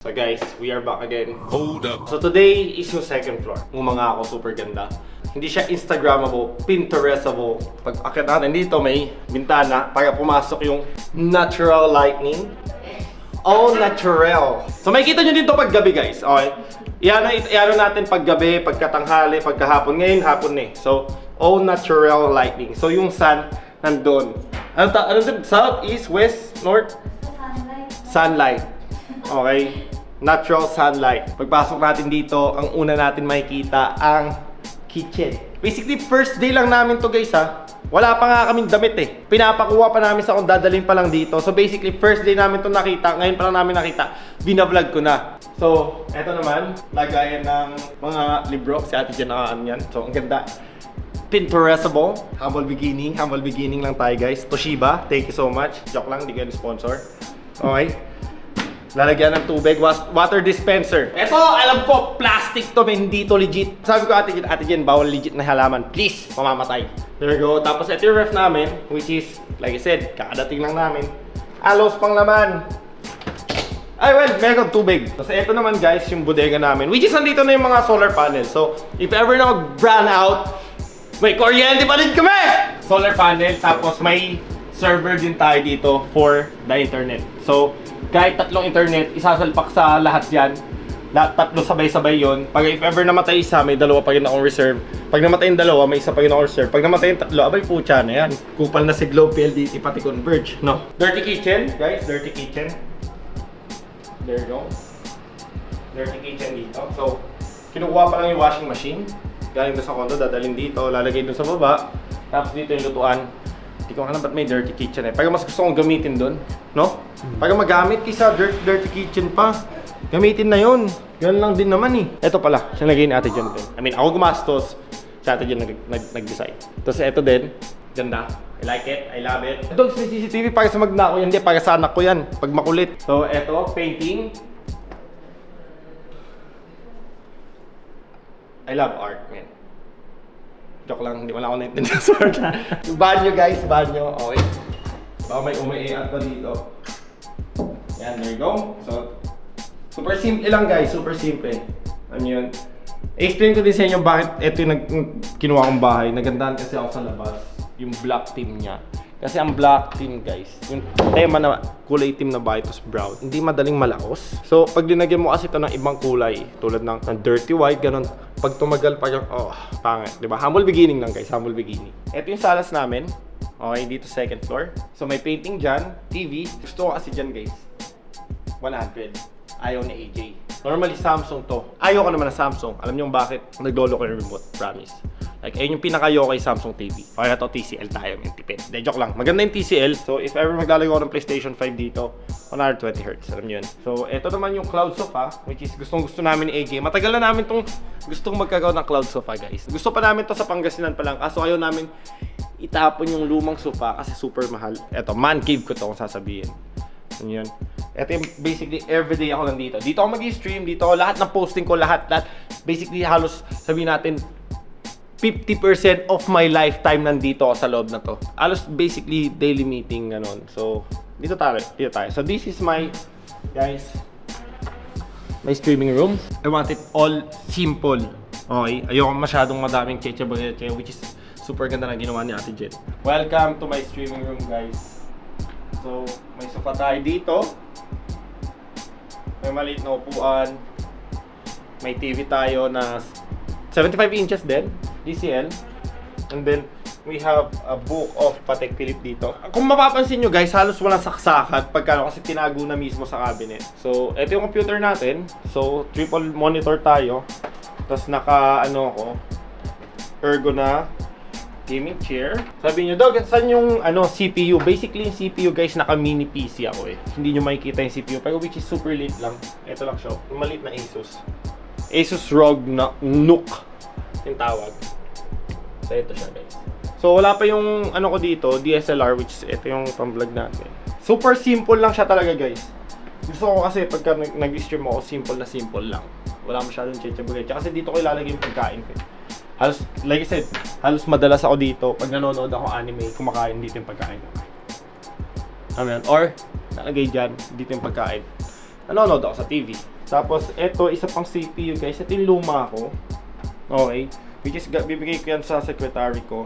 So guys, we are back again. Hold up. So today is yung second floor. Umanga ako, super ganda. Hindi siya Instagrammable, Pinterestable. Pag akit natin dito, may bintana para pumasok yung natural lighting. All natural. So makikita nyo dito pag gabi guys. Okay? Iyan natin pag gabi, pagkatanghali, pagkahapon. Ngayon hapon eh. So all natural lighting. So yung sun nandun. Ano din? South, east, west, north? Sunlight. Okay? Natural sunlight. Pagpasok natin dito, ang una natin makikita ang kitchen. Basically, first day lang namin to guys ha. Wala pa nga kaming damit eh. Pinapakuha pa namin sa kung dadalhin pa lang dito. So basically, first day namin to nakita. Ngayon pa lang namin nakita. Binavlog ko na. So, eto naman. Lagayan ng mga libro. Si ate dyan nakaano yan. So, ang ganda. Pinterestable. Humble beginning. Humble beginning lang tayo guys. Toshiba, thank you so much. Joke lang, di kayo sponsor. Okay. Lalagyan ng tubig, water dispenser. Ito, alam ko, plastic to, hindi to legit. Sabi ko, ate Jen, bawal legit na halaman. Please, mamamatay. There we go. Tapos ito yung ref namin, which is, like I said, kakadating lang namin. Alos pang laman. Ay, well, meron tubig. Tapos ito naman guys, yung bodega namin, which is nandito na yung mga solar panels. So, if ever na mag-brand out, may kuryente pa rin kami! Solar panel, tapos may server din tayo dito for the internet. So, kahit tatlong internet, isasalpak sa lahat yan. Tatlo sabay-sabay yon. Pag if ever namatay isa, may dalawa pa rin akong reserve. Pag namatay yung dalawa, may isa pa rin akong reserve. Pag namatay yung tatlo, abay pucha na yan. Kupal na si Globe PLDT, pati Converge, no? Dirty kitchen, guys, dirty kitchen. There you go. Dirty kitchen dito. So, kinukuha pa lang yung washing machine. Galing doon sa condo, dadalhin dito, lalagay doon sa baba. Tapos dito yung lutuan. Hindi ko alam ba't may dirty kitchen eh. Pag mas gusto kong gamitin doon, no? Pag magamit kisa dirty kitchen pa, gamitin na yun. Yan lang din naman eh. Ito pala, siya naging ate dyan din. I mean, ako gumastos, siya ate dyan nag-design. Tapos ito din, ganda. I like it, I love it. Ito, may CCTV para sa magna ko yan, hindi para sa anak ko yan. Pag makulit. So, ito, painting. I love art, man. Joke lang, hindi wala ako naintindihan sa art. Banyo guys, banyo. Okay. Baka may umiiat pa dito. Yan, there you go. So, super simple lang guys, super simple. Ano yun? I-explain ko din sa inyo bakit ito yung kinuha kong bahay. Nagandahan kasi ako sa labas. Yung black theme niya. Kasi ang black theme guys, yung tema na kulay itim na bahay, tapos brown, hindi madaling malakos. So, pag dinagyan mo kasi ito ng ibang kulay, tulad ng dirty white, ganun, pag tumagal pa yung, oh, pangit, di ba? Humble beginning lang guys, humble beginning. Ito yung salas namin. Okay, dito second floor. So, may painting dyan, TV. Gusto ko kasi dyan guys, 100. Ayaw ni AJ. Normally, Samsung to. Ayaw ko naman na Samsung. Alam niyo bakit? Naglolo ko yung remote, promise. Like, ayun yung pinakayo kay Samsung TV. Okay na to, TCL tayo, yung tipid. De, joke lang. Maganda yung TCL. So, if ever maglalagay ako ng PlayStation 5 dito, 120Hz. Alam niyo yun. So, ito naman yung cloud sofa, which is gustong-gusto namin ni AJ. Matagal na namin tong gustong magkagawa ng cloud sofa, guys. Gusto pa namin to sa Pangasinan pa lang. Kaso ayaw namin itapon yung lumang sofa kasi super mahal. Ito, man cave ko to kung sasabihin. Yun. Ito yung basically everyday ako nandito. Dito ako mag-stream, dito ako lahat ng posting ko, lahat. Basically halos sabihin natin 50% of my lifetime nandito ako sa loob na to. Halos basically daily meeting ganun. So, dito tayo. So, this is my guys, my streaming room. I want it all simple. Okay? Ayoko masyadong madaming cheche-cheche, which is super ganda na ginawa ni Ate Jen. Welcome to my streaming room, guys. So, may sofa tayo dito. May maliit na upuan. May TV tayo na 75 inches din, DCL. And then, we have a book of Patek Philippe dito. Kung mapapansin nyo guys, halos walang saksakat pagkano kasi tinago na mismo sa cabinet. So, ito yung computer natin. So, triple monitor tayo. Tapos naka, ergo na gaming chair. Sabi nyo, Dog, saan yung CPU? Basically, yung CPU guys, naka-mini PC ako eh. Hindi nyo makikita yung CPU, pero which is super late lang. Ito lang siya. Yung maliit na Asus. Asus ROG na Nook yung tawag. So, ito siya guys. So, wala pa yung ko dito, DSLR, which is ito yung pang-vlog natin. Super simple lang siya talaga guys. Gusto ko kasi pagka nag-stream ako, simple na simple lang. Wala masyadong cheche-cheche. Kasi dito ko ilalagay yung pagkain ko. Halos, like I said, halos madalas ako dito. Pag nanonood ako anime, kumakain dito yung pagkain ko. Amen. Or, nalagay dyan, dito yung pagkain. nanonood ako sa TV. Tapos, ito, isa pang CPU guys. Ito yung luma ko. Okay. Which is, bibigay ko yan sa secretary ko.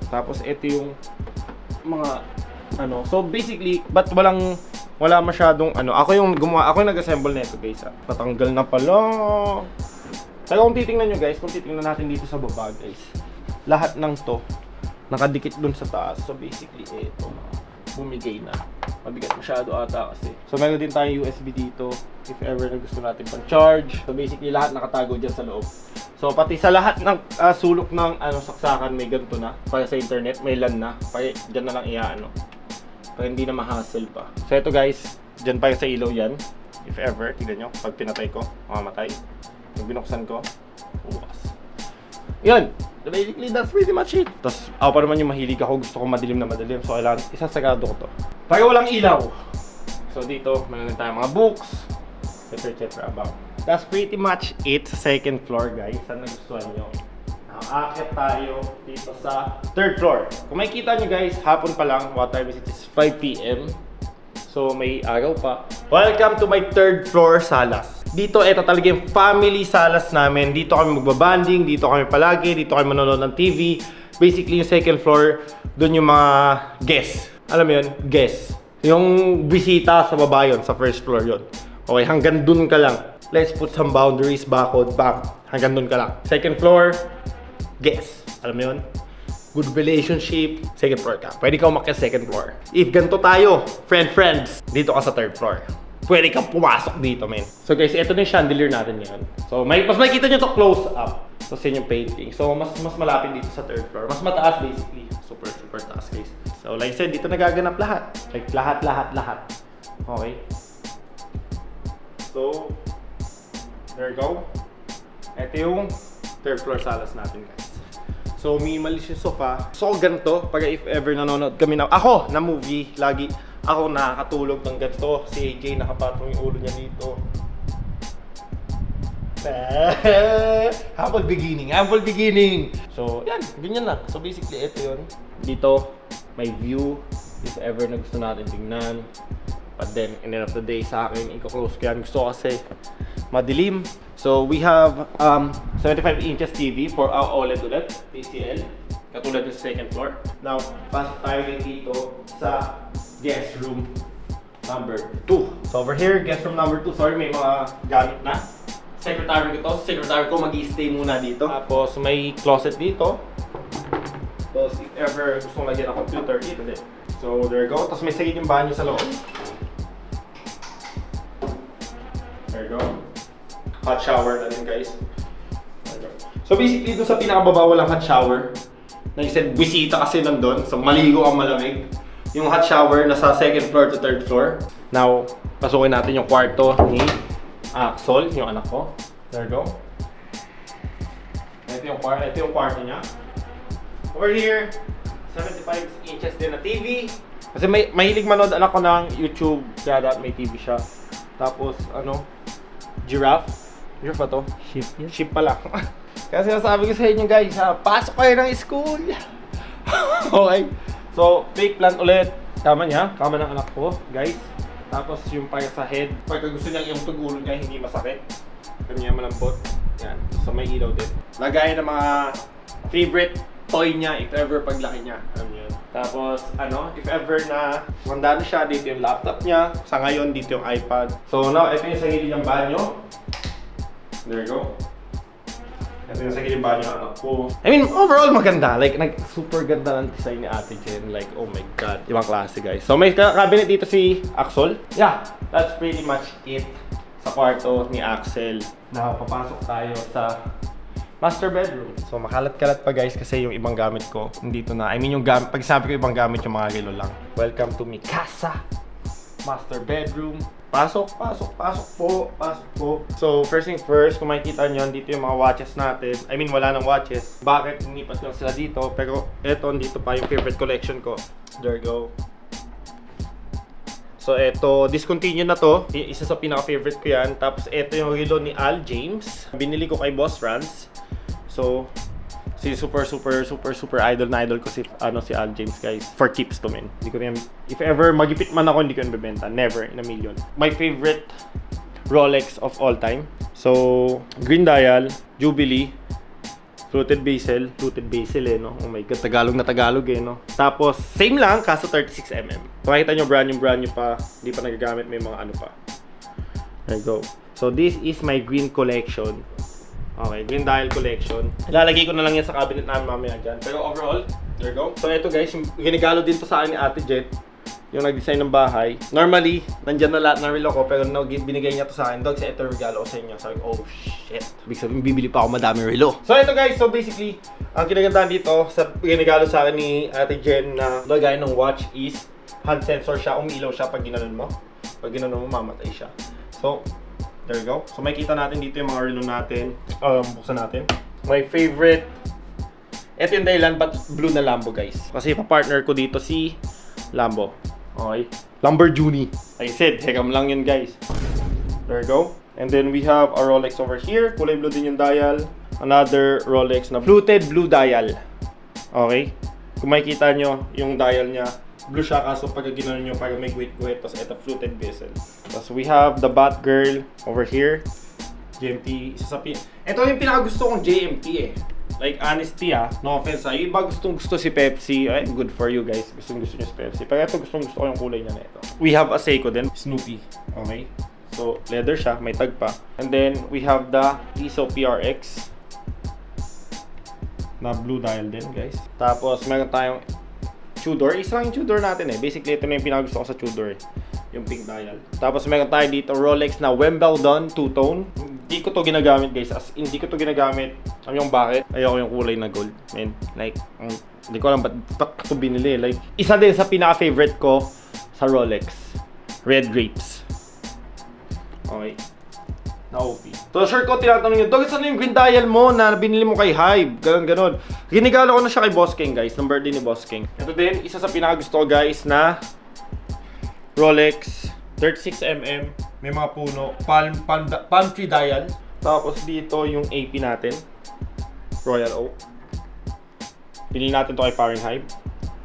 Tapos, ito yung mga, So, basically, but wala masyadong, Ako yung nag-assemble nito guys, Natanggal na pala. Kaya kung titingnan nyo guys, kung titingnan natin dito sa baba guys, lahat ng to, nakadikit dun sa taas. So, basically, ito, bumigay na. Mabigat masyado ata kasi. So, meron din tayong USB dito if ever na gusto natin pang charge. So, basically, lahat nakatago dyan sa loob. So, pati sa lahat ng sulok ng saksakan, may ganito na. Para sa internet, may LAN na. Para dyan na lang para hindi na ma-hassle pa. So, ito guys, dyan pa sa ilaw yan. If ever, tignan nyo, pag pinatay ko, mamamatay. Pag binuksan ko, bukas. Yun! So basically, that's pretty much it. Tapos, ako pa naman yung mahilig ako. Gusto ko madilim na madilim. So, kailangan isasagado ko to. Para walang ilaw. So, dito, meron tayong mga books. etc. about. That's pretty much it sa second floor, guys. Saan nagustuhan nyo? Nakakakit tayo dito sa third floor. Kung makikita nyo guys, hapon pa lang. What time is it? It's 5 PM. So may araw pa. Welcome to my third floor salas. Dito, ito talaga yung family salas namin. Dito kami magbabanding, dito kami palagi, dito kami manonood ng TV. Basically, yung second floor, doon yung mga guests. Alam mo yun? Guests. Yung bisita sa baba yun, sa first floor yun. Okay, hanggang dun ka lang. Let's put some boundaries, backward, back. Hanggang dun ka lang. Second floor, guests. Alam mo yun? Good relationship, second floor ka. Pwede ka umakyat second floor. If ganito tayo, friends, dito ka sa third floor. Pwede kang pumasok dito, men. So guys, ito na yung chandelier natin ngayon. So, mas makikita nyo to close up. So, yun yung painting. So, mas malapit dito sa third floor. Mas mataas basically. Super taas, guys. So, like I said, dito nagaganap lahat. Like, lahat. Okay? So, there you go. Ito yung third floor salas natin, guys. So, minimalist yung sofa. So, ganito, pag if ever nanonood kami na, ako, na movie, lagi, ako nakakatulog ng ganito. Si AJ, nakapatong yung ulo niya dito. Humble beginning. So, yan, ganyan lang. So, basically, ito yun. Dito, may view. If ever na gusto natin tingnan. But then, in the end of the day, sa akin, i-close ko yan. Gusto ko kasi madilim. So, we have 75 inches TV for our OLED ulit, PCL. Katulad ng second floor. Now, pasok tayo din dito sa guest room number 2. So, over here, guest room number 2. Sorry, may mga gamit na. Secretary ko to. Secretary ko mag-i-stay muna dito. Tapos, may closet dito. Tapos, if ever gusto mong lagyan ng computer, dito din. So, there you go. Tapos, may saging yung banyo sa loob. There you go. Hot shower na din, guys. So basically, doon sa pinakababa walang hot shower. Naisip, bisita kasi nandun. So maligo ang malamig. Yung hot shower nasa second floor to third floor. Now, pasukin natin yung kwarto ni Axel, yung anak ko. There you go. Ito yung kwarto niya. Over here, 75 inches din na TV. Kasi mahilig manood anak ko ng YouTube. Kaya may TV siya. Tapos, giraffe. Giraffe ba to? Ship yan. Ship pala. Kasi nasabi ko sa inyo guys, pasok kayo ng school. Okay. So, fake plant ulit. Kama niya. Kama ng anak ko, guys. Tapos yung para sa head. Pagka gusto niya yung tugulo niya, hindi masakit. Kanya malambot. Yan. So, may ilaw din. Lagay ng mga favorite toy niya if ever paglaki niya. Alam niyo yun. Tapos, if ever na manda na siya, dito yung laptop niya. Sa ngayon, dito yung iPad. So, now, ito yung sarili niyang banyo. There you go. Ito yung sarili banyo ng anak ko. I mean, overall maganda. Like, super ganda ng design ni Ate Jen. Like, oh my God. Ibang klase, guys. So, may cabinet dito si Axel. Yeah, that's pretty much it sa kwarto ni Axel. Now, papasok tayo sa master bedroom. So, makalat-kalat pa, guys, kasi yung ibang gamit ko nandito na. I mean, yung gamit, pag sabi ko ibang gamit, yung mga relo lang. Welcome to mi casa. Master bedroom. Pasok po. So, first thing first, kung makikita nyo, dito yung mga watches natin. I mean, wala nang watches. Bakit? Ninipas lang sila dito. Pero, eto, dito pa yung favorite collection ko. There you go. So, eto, discontinue na to. Isa sa pinaka-favorite ko yan. Tapos, eto yung relo ni Al James. Binili ko kay Boss Franz. So, Si super idol na idol ko si si Al James, guys. For keeps to, men. Hindi ko yan, if ever magipit man ako, hindi ko yan bebenta. Never in a million. My favorite Rolex of all time. So, green dial, Jubilee, fluted bezel no? Oh my god, Tagalog na Tagalog no? Tapos, same lang, kaso 36mm. Makita nyo, brand new pa, hindi pa nagagamit, may mga ano pa. There you go. So, this is my green collection. Okay, green dial collection. Ilalagay ko na lang yan sa cabinet namin mamaya dyan. Pero overall, there you go. So, ito guys, yung ginigalo din to sa akin ni Ate Jet, yung nag-design ng bahay. Normally, nandyan na lahat ng relo ko, pero binigay niya to sa akin. Dog, sa ito regalo ko sa inyo. Sabi ko, oh shit. Ibig sabihin, bibili pa ako madami relo. So ito guys, so basically, ang kinagandahan dito, sa ginigalo sa akin ni Ate Jen na lagay ng watch is, hand sensor siya, umiilaw siya pag ginanon mo. Pag ginanon mo, mamatay siya. So, there you go. So makikita natin dito yung mga relo natin. Buksan natin. My favorite, ito yung dahilan, but blue na Lambo guys. Kasi pa-partner ko dito si Lambo. Okay. Lamborghini. I said, hekam lang yun guys. There you go. And then we have a Rolex over here. Kulay blue din yung dial. Another Rolex na fluted blue dial. Okay. Kung makikita nyo, yung dial niya, blue siya kaso pag ginanon nyo para may guhit-guhit. Tapos ito fluted bezel. Tapos we have the Batgirl over here. GMT. Ito yung pinakagusto kong JMT eh. Like, honesty no offense yung iba gusto si Pepsi, good for you guys, gusto niyo si Pepsi, pero ito gusto ko yung kulay niya na ito. We have a Seiko din, Snoopy, okay? So, leather siya, may tag pa. And then, we have the Tissot PRX na blue dial din, guys. Tapos, meron tayong Tudor, isa lang yung Tudor natin eh. Basically, ito na yung pinakagusto ko sa Tudor eh, yung pink dial. Tapos, meron tayo dito Rolex na Wimbledon two-tone. Hindi ko to ginagamit guys, hindi ko to ginagamit. Alam yung bakit? Ayoko yung kulay na gold. Man, like, hindi ko alam ba't ko binili. Like, isa din sa pinaka-favorite ko sa Rolex. Red Grapes. Okay. Na-OP. So, sure ko, tinatanong nyo, Dog, saan yung green dial mo na binili mo kay Hive? Ganon. Ginigalo ko na siya kay Boss King, guys. Ng birthday ni Boss King. Ito din, isa sa pinaka-gusto ko, guys, na Rolex 36mm. May mga puno, palm tree dial. Tapos dito yung AP natin, Royal Oak. Pili natin to kay Fahrenheit.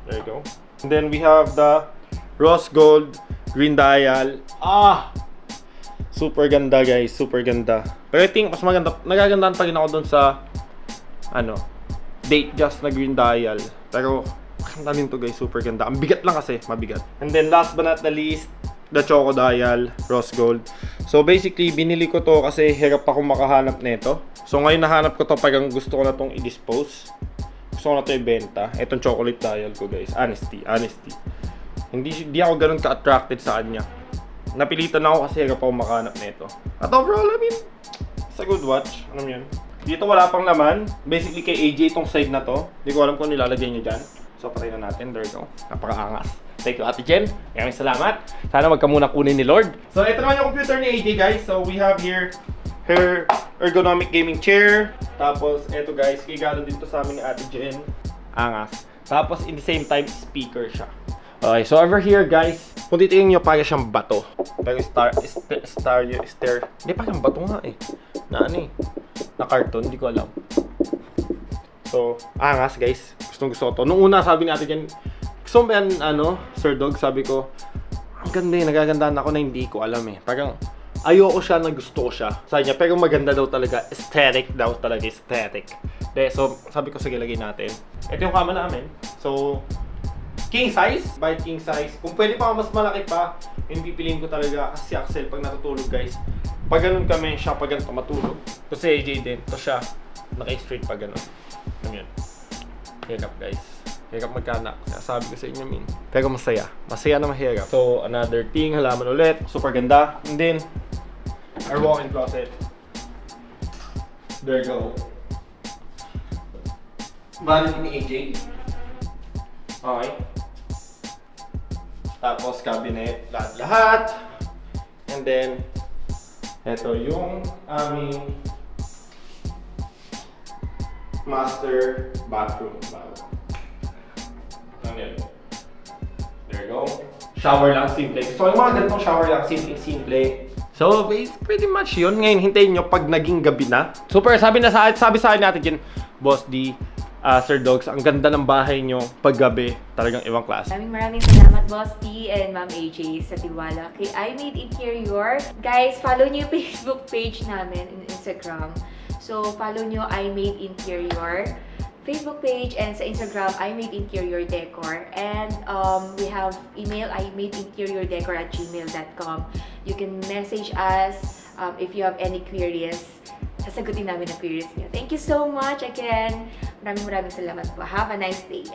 There you go. And then we have the Rose Gold green dial. Super ganda guys, super ganda. Pero I think mas maganda, nagagandahan pa rin ako dun sa date just na green dial. Pero ang dami to guys, super ganda. Ang bigat lang kasi, mabigat. And then last but not the least, the Choco Dial, Rose Gold. So basically, binili ko to kasi hirap akong makahanap nito. So ngayon nahanap ko to pag gusto ko na tong i-dispose. Gusto ko na to ibenta. Itong chocolate dial ko guys. Honesty. Hindi ako ganun ka-attracted sa kanya. Napilitan ako kasi hirap akong makahanap nito. At overall, I mean, it's a good watch. Ano yun? Dito wala pang laman. Basically kay AJ itong side na to. Hindi ko alam kung nilalagay nyo dyan. So patay na natin. There you go. Napaka-angas. Thank you, Ate Jen. Maraming salamat. Sana wag ka muna kunin ni Lord. So, ito naman yung computer ni AJ, guys. So, we have here her ergonomic gaming chair. Tapos, ito guys, kigalo din to sa amin ni Ate Jen. Angas. Tapos, in the same time, speaker siya. Okay, so over here, guys, kung titingin nyo, parang siyang bato. Pero hindi, parang bato nga eh. Na cartoon, hindi ko alam. So, angas, guys. Gusto ko to. Nung una, sabi ni Ate Jen, so, Sir Dog, sabi ko, ang ganda eh, nagagandahan ako na hindi ko alam eh. Parang, ayoko siya na gusto ko siya. Sabi niya, pero maganda daw talaga. Aesthetic daw talaga, aesthetic. So, sabi ko, sige, lagay natin. Ito yung kama namin. So, king size, by king size. Kung pwede pa mas malaki pa, yung pipiliin ko talaga kasi Axel pag natutulog guys. Pag ganun kami, siya pag ganun matulog. Kasi AJ din, to siya, naka-straight pag ganun. Ano yun? Hirap guys. Hirap magkaanak. Sabi ko sa inyo, min. Pero masaya. Masaya na mahirap. So, another thing. Halaman ulit. Super ganda. And then, our walk-in closet. There you go. Vanity ni AJ. Okay. Tapos, cabinet. Lahat-lahat. And then, ito yung aming master bathroom. There you go. Shower lang, simple. So, yung mga ganitong shower lang, simple. So, pretty much yun. Ngayon, hintayin nyo pag naging gabi na. Super, sabi sa akin natin dyan, Boss D, Sir Dogs. Ang ganda ng bahay nyo paggabi. Talagang ibang klase. Maraming salamat, Boss T and Ma'am AJ, sa tiwala kay I Made Interior. Guys, follow niyo yung Facebook page namin and Instagram. So, follow niyo I Made Interior Facebook page, and sa Instagram, I Made Interior Decor. And we have email, imadeinteriordecor@gmail.com. You can message us if you have any queries. Sasagutin namin ang queries niyo. Thank you so much again. Maraming salamat po. Have a nice day.